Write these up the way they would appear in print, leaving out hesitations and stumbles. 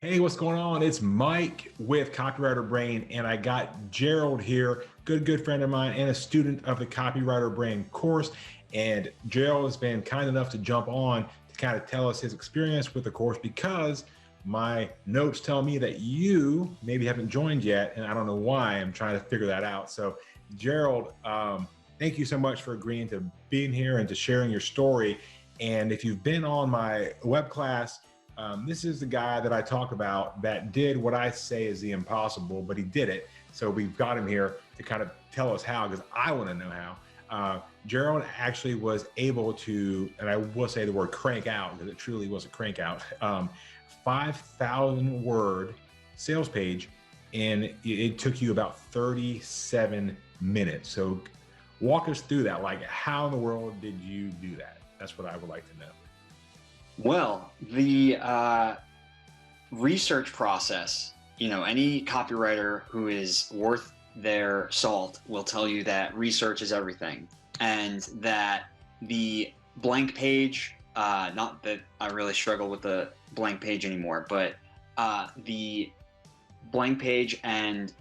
Hey, what's going on? It's Mike with Copywriter Brain, and I got Gerald here, good friend of mine and a student of the Copywriter Brain course. And Gerald has been kind enough to jump on to kind of tell us his experience with the course because my notes tell me that you maybe haven't joined yet, and I don't know why. I'm trying to figure that out. So, Gerald, thank you so much for agreeing to being here and to sharing your story. And if you've been on my web class, this is the guy that I talk about that did what I say is the impossible, but he did it. So we've got him here to kind of tell us how, because I want to know how. Gerald actually was able to, and I will say the word crank out, because it truly was a crank out, 5,000 word sales page, and it took you about 37 minutes. So walk us through that. Like, how in the world did you do that? That's what I would like to know. Well, the research process, any copywriter who is worth their salt will tell you that research is everything, and that the blank page, not that I really struggle with the blank page anymore, but the blank page and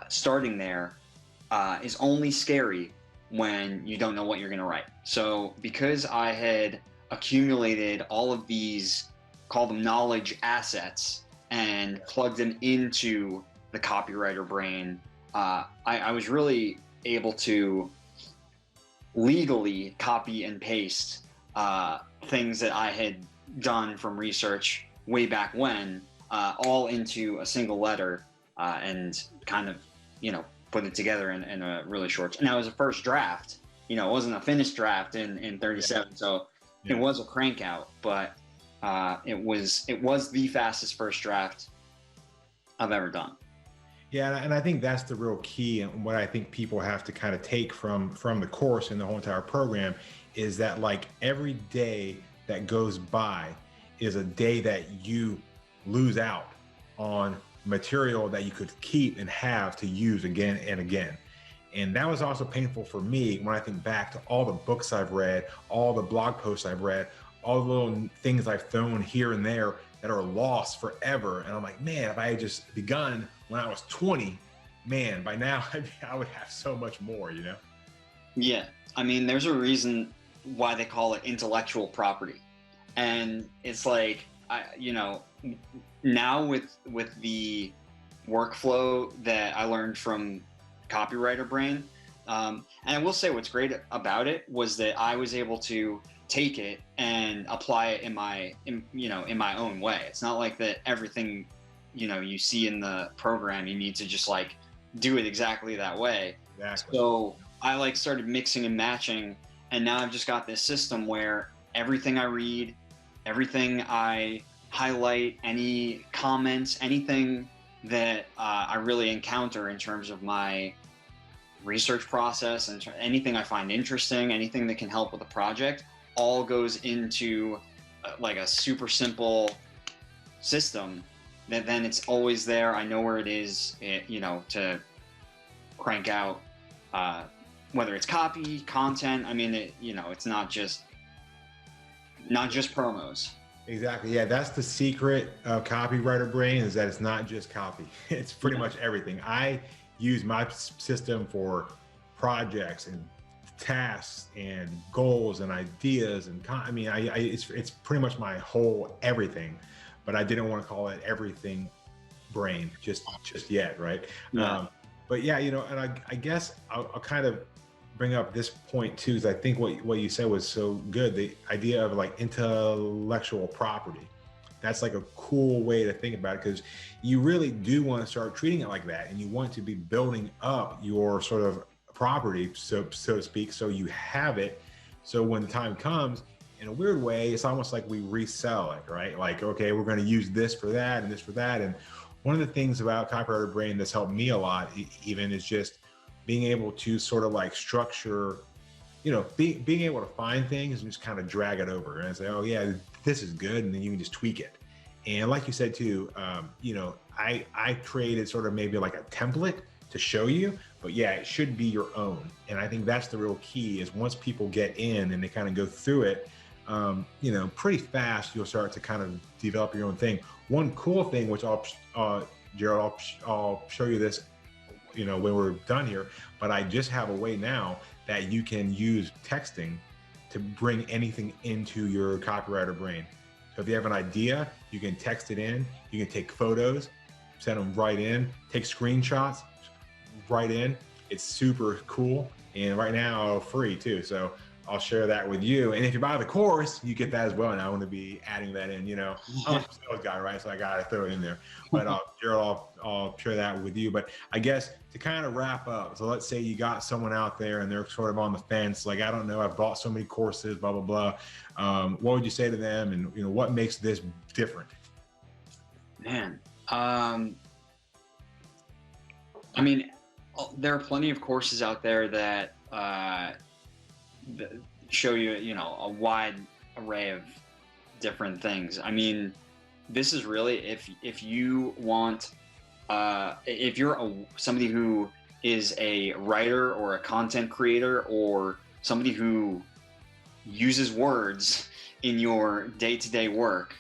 starting there is only scary when you don't know what you're going to write. So because I had accumulated all of these, call them knowledge assets, and plugged them into the Copywriter Brain, I was really able to legally copy and paste things that I had done from research way back when, all into a single letter, and kind of, put it together in a really short. Now, it was a first draft. It wasn't a finished draft in 37. So it was a crank out, but it was the fastest first draft I've ever done. Yeah, and I think that's the real key, and what I think people have to kind of take from the course and the whole entire program is that, like, every day that goes by is a day that you lose out on material that you could keep and have to use again and again. And that was also painful for me when I think back to all the books I've read, all the blog posts I've read, all the little things I've thrown here and there that are lost forever. And I'm like, man, if I had just begun when I was 20, man, by now I would have so much more, Yeah. I mean, there's a reason why they call it intellectual property. And it's like, now with the workflow that I learned from Copywriter Brain, and I will say what's great about it was that I was able to take it and apply it in my own way. It's not like that everything you see in the program you need to just like do it exactly that way. Exactly. So I started mixing and matching, and now I've just got this system where everything I read, everything I highlight, any comments, anything that I really encounter in terms of my research process and anything I find interesting, anything that can help with a project, all goes into like a super simple system that then it's always there. I know where it is, to crank out, whether it's copy, content. I mean, it's not just promos. Exactly. Yeah, that's the secret of Copywriter Brain, is that it's not just copy. It's pretty much everything. I use my system for projects and tasks and goals and ideas, and it's pretty much my whole everything. But I didn't want to call it everything brain just yet, right? Yeah. But yeah, and I guess I'll kind of bring up this point too, is I think what you said was so good. The idea of like intellectual property. That's like a cool way to think about it, because you really do want to start treating it like that, and you want to be building up your sort of property, so to speak, so you have it. So when the time comes, in a weird way, it's almost like we resell it, right? Like, okay, we're going to use this for that and this for that. And one of the things about Copywriter Brain that's helped me a lot, even, is just being able to sort of like structure, being able to find things and just kind of drag it over and say, oh yeah, this is good. And then you can just tweak it. And like you said too, I created sort of maybe like a template to show you, but yeah, it should be your own. And I think that's the real key, is once people get in and they kind of go through it, you know, pretty fast, you'll start to kind of develop your own thing. One cool thing, which Gerald, I'll show you this, you know, when we're done here, but I just have a way now that you can use texting to bring anything into your copywriter brain. So if you have an idea, you can text it in, you can take photos, send them right in, take screenshots right in. It's super cool. And right now, free too. So I'll share that with you. And if you buy the course, you get that as well. And I want to be adding that in, you know, I'm a sales guy, right? So I got to throw it in there. But Gerald, I'll share that with you. But I guess to kind of wrap up, so let's say you got someone out there and they're sort of on the fence, like, I don't know, I've bought so many courses, blah, blah, blah. What would you say to them? And, you know, what makes this different? Man, I mean, there are plenty of courses out there that show you, you know, a wide array of different things. I mean, this is really, if you want, if you're somebody who is a writer or a content creator or somebody who uses words in your day-to-day work,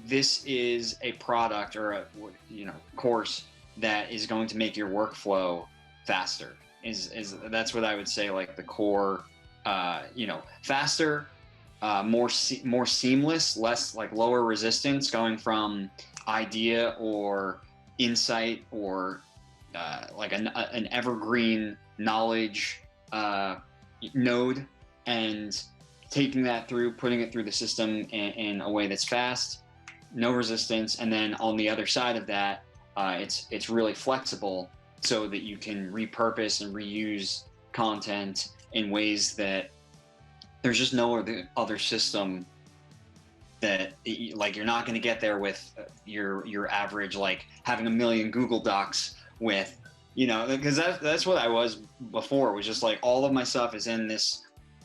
this is a product or a, you know, course that is going to make your workflow faster. That's what I would say, like the core, you know, faster, more seamless, less like lower resistance, going from idea or insight or like an evergreen knowledge node, and taking that through, putting it through the system in a way that's fast, no resistance, and then on the other side of that, it's really flexible so that you can repurpose and reuse content in ways that there's just no other system that, like, you're not going to get there with your average, like having a million Google Docs with, you know, because that's what I was before, was just like all of my stuff is in this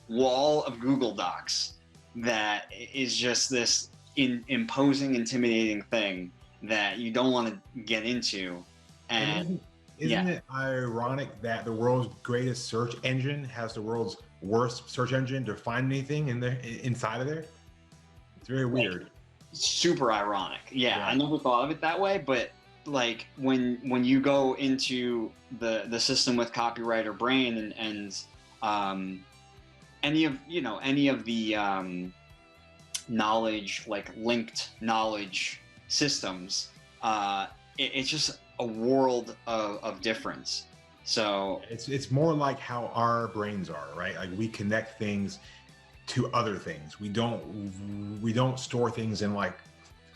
wall of Google Docs that is just this imposing, intimidating thing that you don't want to get into. And isn't it ironic that the world's greatest search engine has the world's worst search engine to find anything in there, inside of there? It's very weird. Super ironic. Yeah, I never thought of it that way, but like when you go into the system with Copywriter Brain and any of the knowledge, like linked knowledge systems, it's just a world of difference. So it's more like how our brains are, right? Like we connect things to other things. We don't store things in like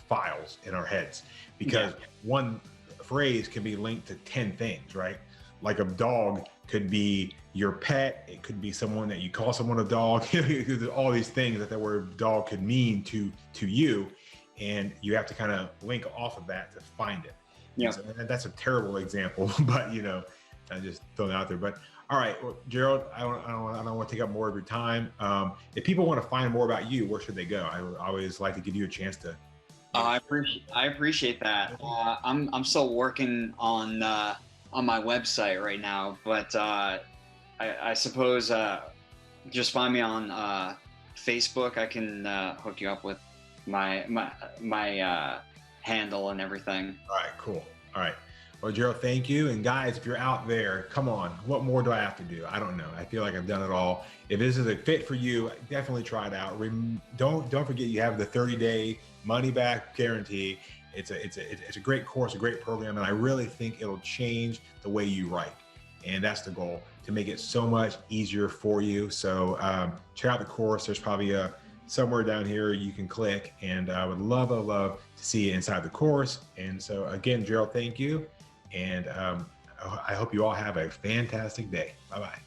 files in our heads, because one phrase can be linked to 10 things, right? Like a dog could be your pet. It could be someone that you call someone a dog. There's all these things that the word dog could mean to you, and you have to kind of link off of that to find it. Yeah, so, and that's a terrible example, but you know, I just throw it out there. But all right, well, Gerald, I don't want to take up more of your time. If people want to find more about you, where should they go? I always like to give you a chance to. I appreciate that. I'm still working on my website right now, but I suppose just find me on Facebook. I can hook you up with my handle and everything. All right, cool. All right. Well, Gerald, thank you. And guys, if you're out there, come on, what more do I have to do? I don't know. I feel like I've done it all. If this is a fit for you, definitely try it out. Don't forget you have the 30-day money back guarantee. It's a great course, a great program, and I really think it'll change the way you write. And that's the goal, to make it so much easier for you. So check out the course. There's probably somewhere down here you can click, and I would love to see you inside the course. And so again, Gerald, thank you. And I hope you all have a fantastic day. Bye-bye.